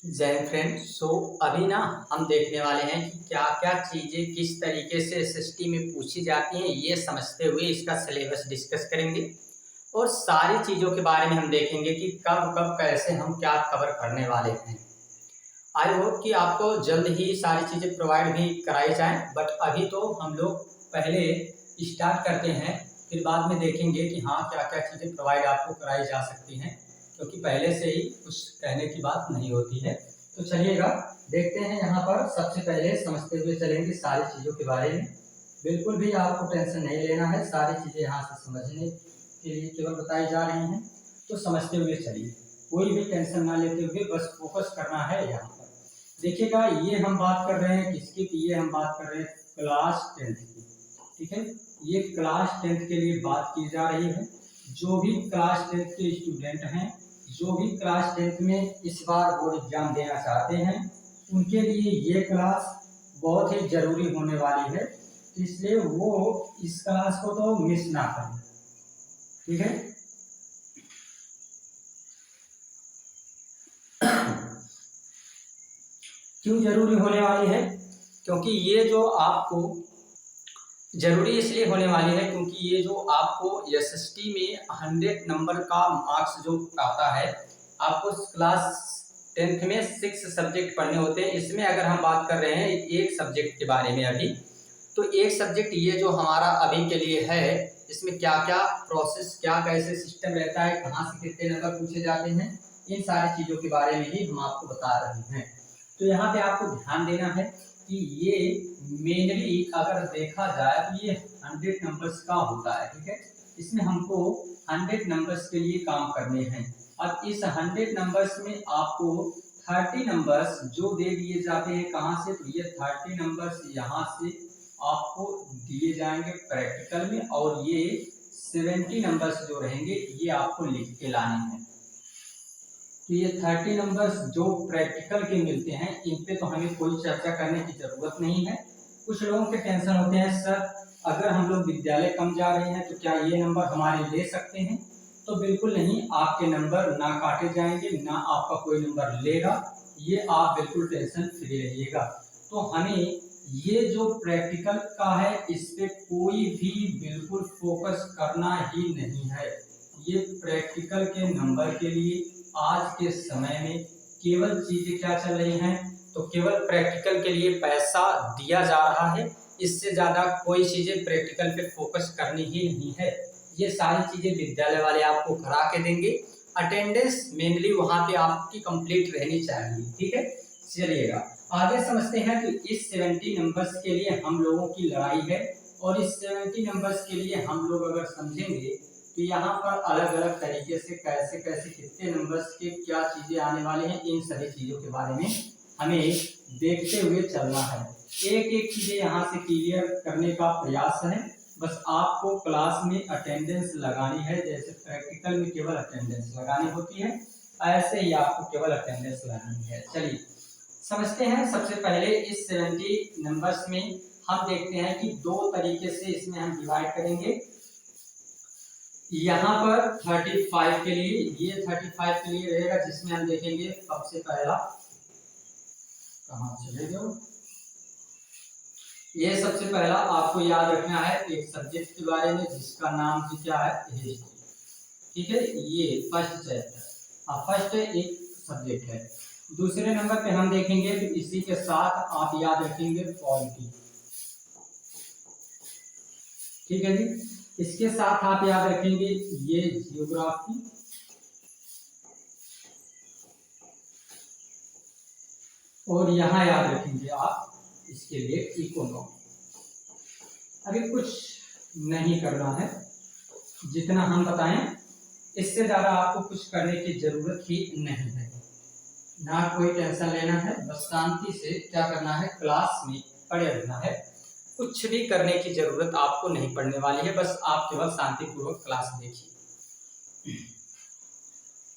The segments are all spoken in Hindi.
जय फ्रेंड। अभी ना हम देखने वाले हैं कि क्या क्या चीज़ें किस तरीके से एसएसटी में पूछी जाती हैं, ये समझते हुए इसका सिलेबस डिस्कस करेंगे और सारी चीज़ों के बारे में हम देखेंगे कि कब कब कैसे हम क्या कवर करने वाले हैं। आई होप कि आपको जल्द ही सारी चीज़ें प्रोवाइड भी कराई जाएं, बट अभी तो हम लोग पहले स्टार्ट करते हैं, फिर बाद में देखेंगे कि हाँ क्या क्या चीज़ें प्रोवाइड आपको कराई जा सकती हैं, क्योंकि पहले से ही कुछ कहने की बात नहीं होती है। तो चलिएगा देखते हैं, यहाँ पर सबसे पहले समझते हुए चलेंगे सारी चीज़ों के बारे में। बिल्कुल भी आपको टेंशन नहीं लेना है, सारी चीज़ें यहाँ से समझने के लिए केवल बताई जा रही हैं, तो समझते हुए चलिए, कोई भी टेंशन ना लेते हुए बस फोकस करना है। यहाँ पर देखिएगा, ये हम बात कर रहे हैं किसकी, ये हम बात कर रहे हैं क्लास 10 की। ठीक है, ये क्लास 10 के लिए बात की जा रही है। जो भी क्लास 10 के स्टूडेंट हैं, जो भी क्लास 10 में इस बार बोर्ड एग्जाम देना चाहते हैं, उनके लिए ये क्लास बहुत ही जरूरी होने वाली है, इसलिए वो इस क्लास को तो मिस ना करें। ठीक है, क्यों जरूरी होने वाली है? क्योंकि ये जो आपको जरूरी इसलिए होने वाली है क्योंकि ये जो आपको एसएसटी में 100 नंबर का मार्क्स जो आता है, आपको क्लास 10th में 6 सब्जेक्ट पढ़ने होते हैं। इसमें अगर हम बात कर रहे हैं एक सब्जेक्ट के बारे में अभी, तो एक सब्जेक्ट ये जो हमारा अभी के लिए है, इसमें क्या क्या प्रोसेस, क्या कैसे सिस्टम रहता है, कहाँ से कितने नंबर पूछे जाते हैं, इन सारी चीज़ों के बारे में ही हम आपको बता रहे हैं। तो यहाँ पे आपको ध्यान देना है कि ये मेनली अगर देखा जाए तो ये 100 नंबर्स का होता है। ठीक है, इसमें हमको 100 नंबर्स के लिए काम करने हैं। अब इस 100 नंबर्स में आपको 30 नंबर्स जो दे दिए जाते हैं, कहाँ से, तो ये 30 नंबर्स यहाँ से आपको दिए जाएंगे प्रैक्टिकल में, और ये 70 नंबर्स जो रहेंगे ये आपको लिख के लाने हैं। तो ये 30 नंबर्स जो प्रैक्टिकल के मिलते हैं, इन पे तो हमें कोई चर्चा करने की जरूरत नहीं है। कुछ लोगों के टेंशन होते हैं, सर अगर हम लोग विद्यालय कम जा रहे हैं तो क्या ये नंबर हमारे ले सकते हैं? तो बिल्कुल नहीं, आपके नंबर ना काटे जाएंगे, ना आपका कोई नंबर लेगा, ये आप बिल्कुल टेंशन फ्री रहिएगा। तो हमें ये जो प्रैक्टिकल का है, इस पे कोई भी बिल्कुल फोकस करना ही नहीं है। ये प्रैक्टिकल के नंबर के लिए आज के समय में केवल चीजें क्या चल रही हैं, तो केवल प्रैक्टिकल के लिए पैसा दिया जा रहा है, इससे ज्यादा कोई चीजें प्रैक्टिकल पे फोकस करनी ही नहीं है। ये सारी चीजें विद्यालय वाले आपको करा के देंगे। अटेंडेंस मेनली वहां पे आपकी कंप्लीट रहनी चाहिए। ठीक है, चलिएगा आगे समझते हैं। तो इस 70 नंबर्स के लिए हम लोगों की लड़ाई है, और इस 70 नंबर्स के लिए हम लोग अगर समझेंगे तो यहाँ पर अलग अलग तरीके से कैसे कैसे कितने नंबर्स के क्या चीजें आने वाले हैं, इन सभी चीजों के बारे में हमें देखते हुए चलना है। एक एक चीजें यहाँ से क्लियर करने का प्रयास है। बस आपको क्लास में अटेंडेंस लगानी है, जैसे प्रैक्टिकल में केवल अटेंडेंस लगानी होती है, ऐसे ही आपको केवल अटेंडेंस लगानी है। चलिए समझते हैं। सबसे पहले इस 70 नंबर्स में हम देखते हैं कि दो तरीके से इसमें हम डिवाइड करेंगे। यहाँ पर 35 के लिए, ये 35 के लिए रहेगा, जिसमें हम देखेंगे सबसे पहला, कहाँ चले गए, ये सबसे पहला आपको याद रखना है एक सब्जेक्ट के बारे में जिसका नाम भी क्या है, हिस्ट्री। ठीक है, ये फर्स्ट चैप्टर, फर्स्ट एक सब्जेक्ट है। दूसरे नंबर पे हम देखेंगे तो इसी के साथ आप याद रखेंगे पॉलिटी। ठीक है जी, इसके साथ आप याद रखेंगे ये जियोग्राफी, और यहाँ याद रखेंगे आप इसके लिए इकोनॉमी। अभी कुछ नहीं करना है, जितना हम बताएं इससे ज्यादा आपको कुछ करने की जरूरत ही नहीं है, ना कोई टेंशन लेना है, बस शांति से क्या करना है, क्लास में पढ़े रहना है। कुछ भी करने की जरूरत आपको नहीं पड़ने वाली है, बस आप केवल शांतिपूर्वक क्लास देखिए।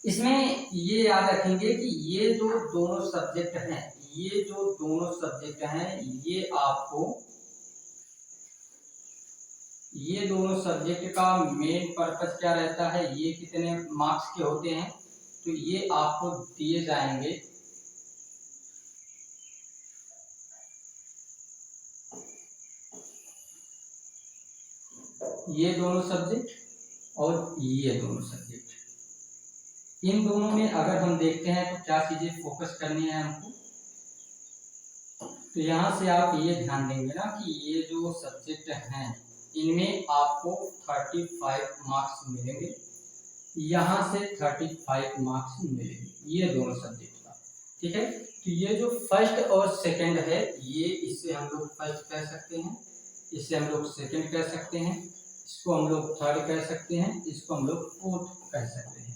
इसमें ये याद रखेंगे कि ये जो दोनों सब्जेक्ट हैं, ये जो दोनों सब्जेक्ट हैं, ये दोनों सब्जेक्ट का मेन पर्पस क्या रहता है, ये कितने मार्क्स के होते हैं, तो ये आपको दिए जाएंगे ये दोनों सब्जेक्ट और ये दोनों सब्जेक्ट, इन दोनों में अगर हम देखते हैं तो क्या चीजें फोकस करनी है हमको। तो यहाँ से आप ये ध्यान देंगे ना कि ये जो सब्जेक्ट हैं इनमें आपको 35 मार्क्स मिलेंगे, यहाँ से 35 मार्क्स मिलेंगे, ये दोनों सब्जेक्ट का। ठीक है, तो ये जो फर्स्ट और सेकंड है ये, इसे हम लोग फर्स्ट कह सकते हैं, इसे हम लोग सेकंड कह सकते हैं, इसको हम लोग थर्ड कह सकते हैं, इसको हम लोग फोर्थ कह सकते हैं।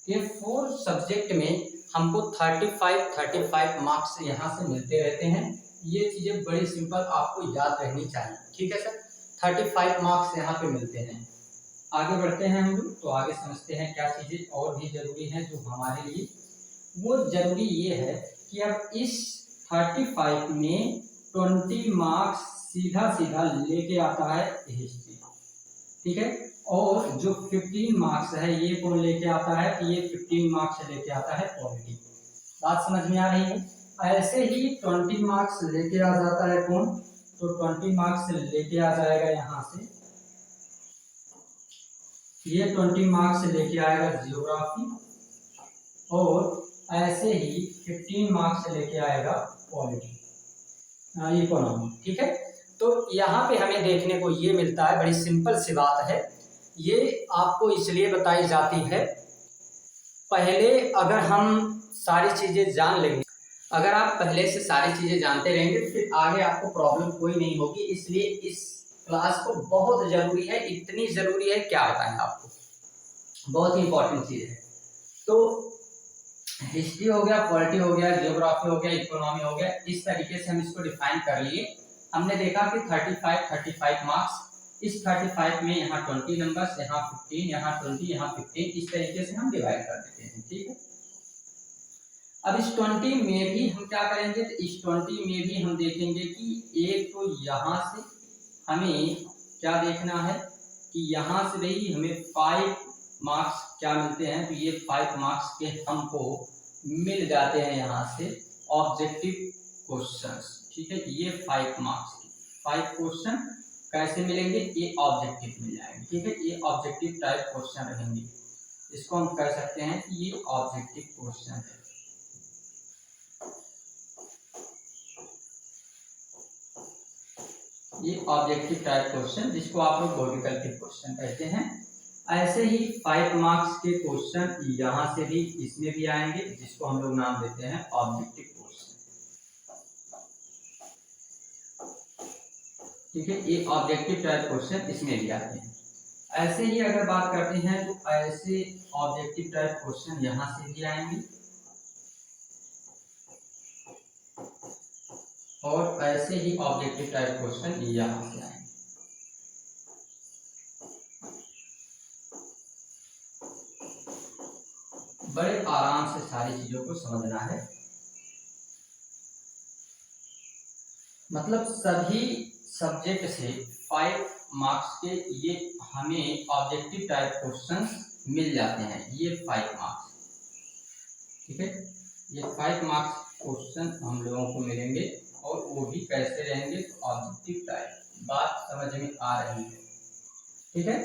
ये 4 सब्जेक्ट में हमको 35 मार्क्स यहाँ से मिलते रहते हैं। ये चीज़ें बड़ी सिंपल आपको याद रहनी चाहिए। ठीक है सर, 35 मार्क्स यहाँ पे मिलते हैं। आगे बढ़ते हैं हम लोग, तो आगे समझते हैं क्या चीज़ें और भी ज़रूरी हैं जो हमारे लिए। वो ज़रूरी ये है कि अब इस 35 में 20 मार्क्स सीधा सीधा लेके आता है हिस्ट्री। ठीक है, और जो 15 मार्क्स है ये कौन लेके आता है, ये 15 मार्क्स लेके आता है पॉलिटी। बात समझ में आ रही है। ऐसे ही 20 मार्क्स लेके आ जाता है कौन, तो 20 मार्क्स लेके आ जाएगा यहाँ से, ये 20 मार्क्स लेके आएगा जियोग्राफी, और ऐसे ही 15 मार्क्स लेके आएगा पॉलिटी, इकोनॉमी। ठीक है, तो यहाँ पे हमें देखने को ये मिलता है, बड़ी सिंपल सी बात है, ये आपको इसलिए बताई जाती है। पहले अगर हम सारी चीज़ें जान लेंगे, अगर आप पहले से सारी चीज़ें जानते रहेंगे तो फिर आगे आपको प्रॉब्लम कोई नहीं होगी। इसलिए इस क्लास को बहुत ज़रूरी है, इतनी ज़रूरी है क्या बताएं आपको, बहुत ही इंपॉर्टेंट चीज़ है। तो हिस्ट्री हो गया, पॉलिटी हो गया, जियोग्राफी हो गया, इकोनॉमी हो गया, इस तरीके से हम इसको डिफाइन कर लिए। हमने देखा कि 35 मार्क्स, इस 35 में यहाँ 20 नंबर्स, यहाँ 15, यहाँ 20, यहाँ 15, इस तरीके से हम डिवाइड कर देते हैं। ठीक है, अब इस 20 में भी हम क्या करेंगे, तो इस 20 में भी हम देखेंगे कि एक तो यहाँ से हमें क्या देखना है कि यहाँ से भी हमें 5 मार्क्स क्या मिलते हैं, तो ये 5 मार्क्स के हमको मिल जाते हैं यहाँ से ऑब्जेक्टिव क्वेश्चंस। ठीक है, ये 5 मार्क्स के 5 क्वेश्चन कैसे मिलेंगे, ये ऑब्जेक्टिव मिल जाएंगे। ठीक है, ये ऑब्जेक्टिव टाइप क्वेश्चन रहेंगे, इसको हम कह सकते हैं कि ये ऑब्जेक्टिव क्वेश्चन है। ये ऑब्जेक्टिव टाइप क्वेश्चन, जिसको आप लोग वैकल्पिक क्वेश्चन कहते हैं। ऐसे ही 5 मार्क्स के क्वेश्चन यहाँ से भी इसमें भी आएंगे, जिसको हम लोग नाम देते हैं ऑब्जेक्टिव क्वेश्चन। ठीक है, ये ऑब्जेक्टिव टाइप क्वेश्चन इसमें भी आते हैं। ऐसे ही अगर बात करते हैं तो ऐसे ऑब्जेक्टिव टाइप क्वेश्चन यहाँ से भी आएंगे, और ऐसे ही ऑब्जेक्टिव टाइप क्वेश्चन यहाँ से आएंगे। बड़े आराम से सारी चीजों को समझना है, मतलब सभी सब्जेक्ट से 5 मार्क्स के ये हमें ऑब्जेक्टिव टाइप क्वेश्चंस मिल जाते हैं, ये 5 मार्क्स। ठीक है, ये 5 मार्क्स क्वेश्चन हम लोगों को मिलेंगे, और वो भी कैसे रहेंगे, तो ऑब्जेक्टिव टाइप। बात समझ में आ रही है। ठीक है,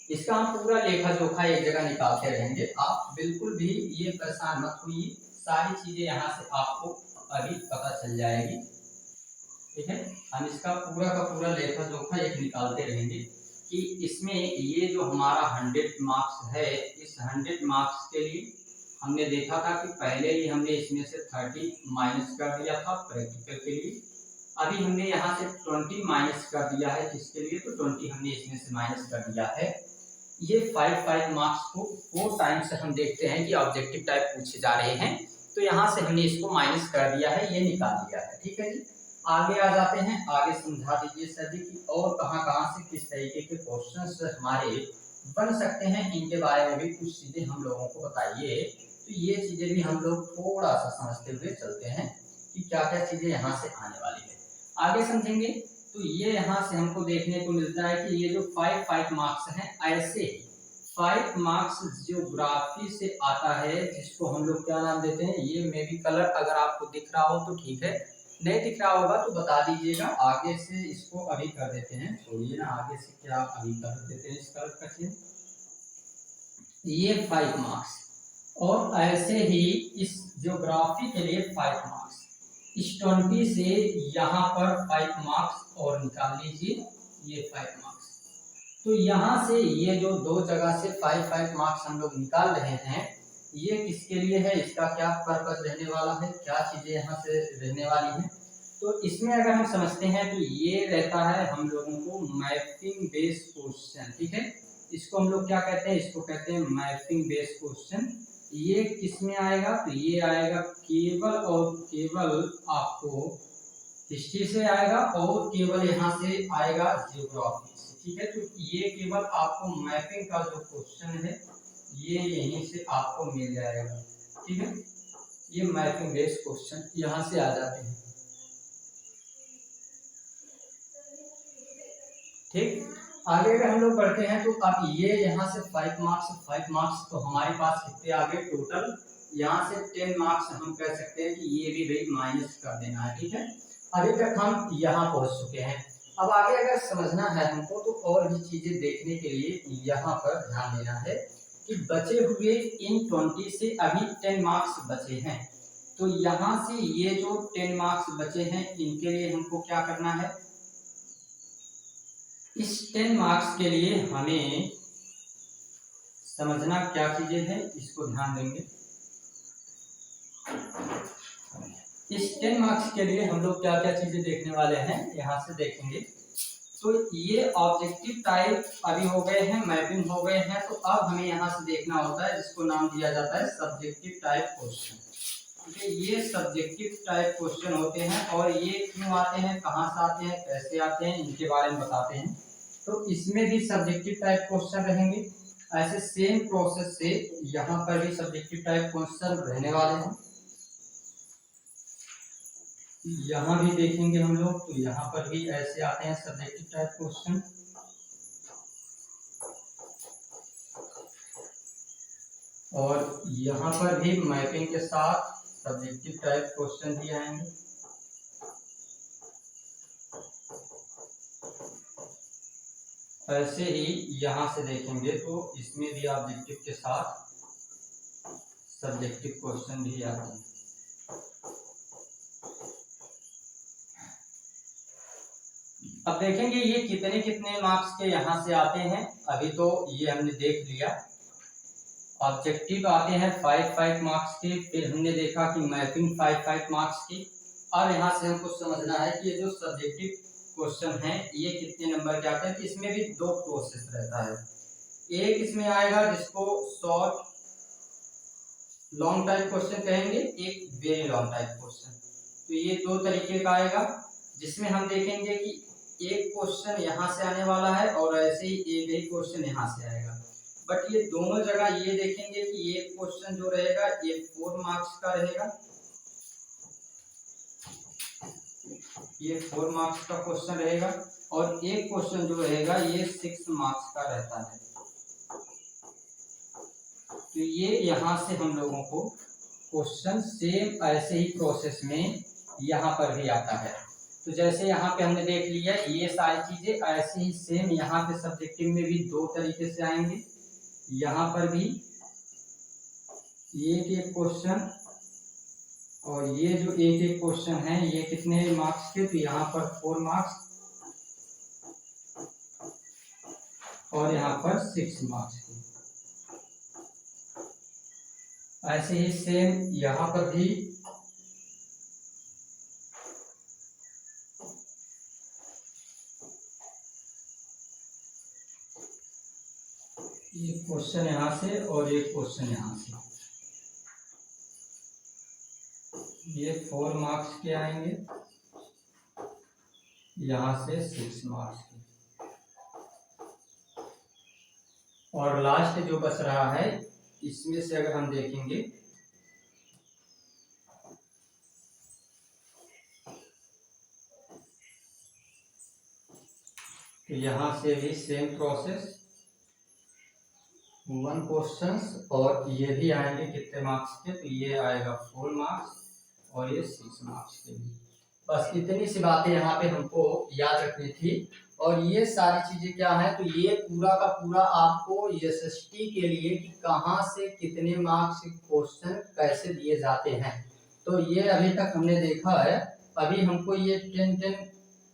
इसका हम पूरा लेखा जोखा एक जगह निकालते रहेंगे, आप बिल्कुल भी ये परेशान मत होइए, सारी चीजें यहाँ से आपको अभी पता चल जाएगी। ठीक है, हम इसका पूरा का पूरा लेखा जोखा एक निकालते रहेंगे कि इसमें ये जो हमारा 100 मार्क्स है, इस 100 मार्क्स के लिए हमने देखा था कि पहले ही हमने इसमें से 30 माइनस कर दिया था प्रैक्टिकल के लिए। अभी हमने यहाँ से 20 माइनस कर दिया है, किसके लिए, तो 20 हमने इसमें से माइनस कर दिया है। ये 5 मार्क्स को 4 टाइम्स हम देखते हैं कि ऑब्जेक्टिव टाइप पूछे जा रहे हैं, तो यहाँ से हमने इसको माइनस कर दिया है, ये निकाल दिया है। ठीक है जी, आगे आ जाते हैं, आगे समझा दीजिए सर जी कि और कहाँ से किस तरीके के क्वेश्चंस हमारे बन सकते हैं, इनके बारे में भी कुछ चीज़ें हम लोगों को बताइए। तो ये चीज़ें भी हम लोग थोड़ा सा समझते हुए चलते हैं कि क्या क्या चीज़ें यहाँ से आने वाली है, आगे समझेंगे। तो ये यहाँ से हमको देखने को मिलता है कि ये जो 5 मार्क्स हैं, ऐसे ही 5 मार्क्स जियोग्राफी से आता है, जिसको हम लोग क्या नाम देते हैं, ये मे भी कलर अगर आपको दिख रहा हो तो ठीक है, नहीं दिख रहा होगा तो बता दीजिएगा, आगे से इसको अभी कर देते हैं, छोड़िए ना, आगे से क्या अभी कर देते हैं इसका क्वेश्चन। ये 5 मार्क्स, और ऐसे ही इस ज्योग्राफी के लिए 5 मार्क्स, इस 20 से यहाँ पर 5 मार्क्स और निकाल लीजिए, ये 5 मार्क्स। तो यहाँ से ये जो दो जगह से 5 मार्क्स हम लोग निकाल रहे हैं, ये किसके लिए है, इसका क्या पर्पस रहने वाला है, क्या चीजें यहाँ से रहने वाली हैं। तो इसमें अगर हम समझते हैं तो ये रहता है हम लोगों को मैपिंग बेस्ड क्वेश्चन, ठीक है। इसको हम लोग क्या कहते हैं, इसको कहते हैं मैपिंग बेस्ड क्वेश्चन। ये किस में आएगा, तो ये आएगा केवल और केवल आपको हिस्ट्री से आएगा, और केवल यहाँ से आएगा ज्योग्राफी से, ठीक है। तो ये केवल आपको मैपिंग का जो क्वेश्चन है ये यहीं से आपको मिल जाएगा, ठीक है। ये मैपिंग बेस्ड क्वेश्चन यहाँ से आ जाते हैं, ठीक। आगे अगर हम लोग बढ़ते हैं तो अब ये यहाँ से 5 मार्क्स, तो हमारे पास कितने आ गए टोटल, यहाँ से 10 मार्क्स हम कह सकते हैं कि ये भी भाई माइनस कर देना है, ठीक है। अभी तक हम यहाँ पहुँच चुके हैं। अब आगे अगर समझना है हमको तो और भी चीजें देखने के लिए यहाँ पर ध्यान देना है कि बचे हुए इन 20 से अभी 10 मार्क्स बचे हैं। तो यहाँ से ये जो 10 मार्क्स बचे हैं इनके लिए हमको क्या करना है, इस 10 मार्क्स के लिए हमें समझना क्या चीजें हैं, इसको ध्यान देंगे। इस 10 मार्क्स के लिए हम लोग क्या क्या चीजें देखने वाले हैं, यहाँ से देखेंगे। तो ये ऑब्जेक्टिव टाइप अभी हो गए हैं, मैपिंग हो गए हैं, तो अब हमें यहाँ से देखना होता है जिसको नाम दिया जाता है सब्जेक्टिव टाइप क्वेश्चन, ठीक है। ये सब्जेक्टिव टाइप क्वेश्चन होते हैं, और ये क्यों आते हैं, कहाँ से आते हैं, कैसे आते हैं, इनके बारे में बताते हैं। तो इसमें भी सब्जेक्टिव टाइप क्वेश्चन रहेंगे, ऐसे सेम प्रोसेस से यहाँ पर भी सब्जेक्टिव टाइप क्वेश्चन रहने वाले हैं। यहाँ भी देखेंगे हम लोग, तो यहाँ पर भी ऐसे आते हैं सब्जेक्टिव टाइप क्वेश्चन, और यहाँ पर भी मैपिंग के साथ सब्जेक्टिव टाइप क्वेश्चन भी आएंगे। ऐसे ही यहाँ से देखेंगे तो इसमें भी ऑब्जेक्टिव के साथ सब्जेक्टिव क्वेश्चन भी आते हैं। अब देखेंगे ये कितने कितने मार्क्स के यहाँ से आते हैं। अभी तो ये हमने देख लिया, ऑब्जेक्टिव आते हैं 5 मार्क्स के, फिर हमने देखा कि मैपिंग 5 मार्क्स की। अब यहाँ से हमको समझना है कि ये जो सब्जेक्टिव क्वेश्चन है ये कितने नंबर के आते हैं। तो इसमें भी दो प्रोसेस रहता है, एक इसमें आएगा जिसको शॉर्ट लॉन्ग टाइप क्वेश्चन कहेंगे, एक वेरी लॉन्ग टाइप क्वेश्चन। तो ये दो तरीके का आएगा, जिसमें हम देखेंगे कि एक क्वेश्चन यहाँ से आने वाला है और ऐसे ही एक ही क्वेश्चन यहाँ से आएगा। बट ये दोनों जगह ये देखेंगे कि ये क्वेश्चन जो रहेगा ये 4 मार्क्स का रहेगा, ये 4 मार्क्स का क्वेश्चन रहेगा, और एक क्वेश्चन जो रहेगा ये 6 मार्क्स का रहता है। तो ये यहाँ से हम लोगों को क्वेश्चन सेम ऐसे ही प्रोसेस में यहाँ पर भी आता है। तो जैसे यहाँ पे हमने देख लिया ये सारी चीजें, ऐसे ही सेम यहाँ पे सब्जेक्टिव में भी दो तरीके से आएंगे। यहाँ पर भी एक क्वेश्चन, और ये जो एक क्वेश्चन है ये कितने मार्क्स के, तो यहाँ पर 4 मार्क्स और यहाँ पर 6 मार्क्स के। ऐसे ही सेम यहाँ पर भी एक क्वेश्चन यहाँ से और एक क्वेश्चन यहाँ से, ये 4 मार्क्स के आएंगे, यहाँ से 6 मार्क्स के। और लास्ट जो बच रहा है इसमें से अगर हम देखेंगे तो यहाँ से भी सेम प्रोसेस, 1 क्वेश्चन, और ये भी आएंगे कितने मार्क्स के, तो ये आएगा 4 मार्क्स और ये 6 मार्क्स के लिए। बस इतनी सी बातें यहाँ पे हमको याद रखनी थी। और ये सारी चीजें क्या है, तो ये पूरा का पूरा आपको एसएसटी के लिए कि कहाँ से कितने मार्क्स क्वेश्चन कैसे दिए जाते हैं, तो ये अभी तक हमने देखा है। अभी हमको ये 10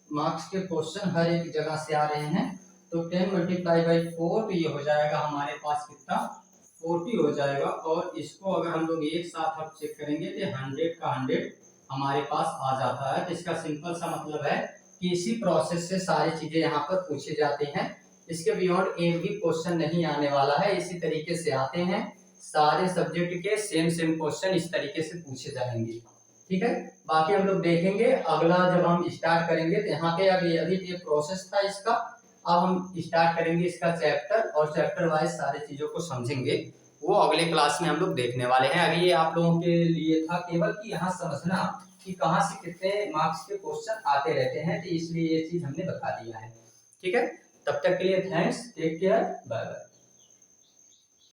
मार्क्स के क्वेश्चन हर एक जगह से आ रहे हैं। तो 10 मल्टीप्लाई बाई 4 तो ये हो जाएगा हमारे पास कितना, 40 हो जाएगा। और इसको अगर हम लोग एक साथ अब चेक करेंगे तो 100 का 100 हमारे पास आ जाता है। तो इसका सिंपल सा मतलब है कि इसी प्रोसेस से सारी चीजें यहाँ पर पूछे जाते हैं। इसके बियॉन्ड एक भी क्वेश्चन नहीं आने वाला है, इसी तरीके से आते हैं सारे सब्जेक्ट के सेम क्वेश्चन इस तरीके से पूछे जाएंगे। ठीक है, बाकी हम लोग देखेंगे अगला जब हम स्टार्ट करेंगे। तो यहाँ पे अभी ये प्रोसेस था इसका, अब हम स्टार्ट करेंगे इसका चैप्टर, और चैप्टर वाइज सारी चीजों को समझेंगे, वो अगले क्लास में हम लोग देखने वाले हैं। अभी ये आप लोगों के लिए था केवल कि यहाँ समझना कि कहाँ से कितने मार्क्स के क्वेश्चन आते रहते हैं, तो इसलिए ये चीज हमने बता दिया है। ठीक है, तब तक के लिए thanks, take care, bye bye.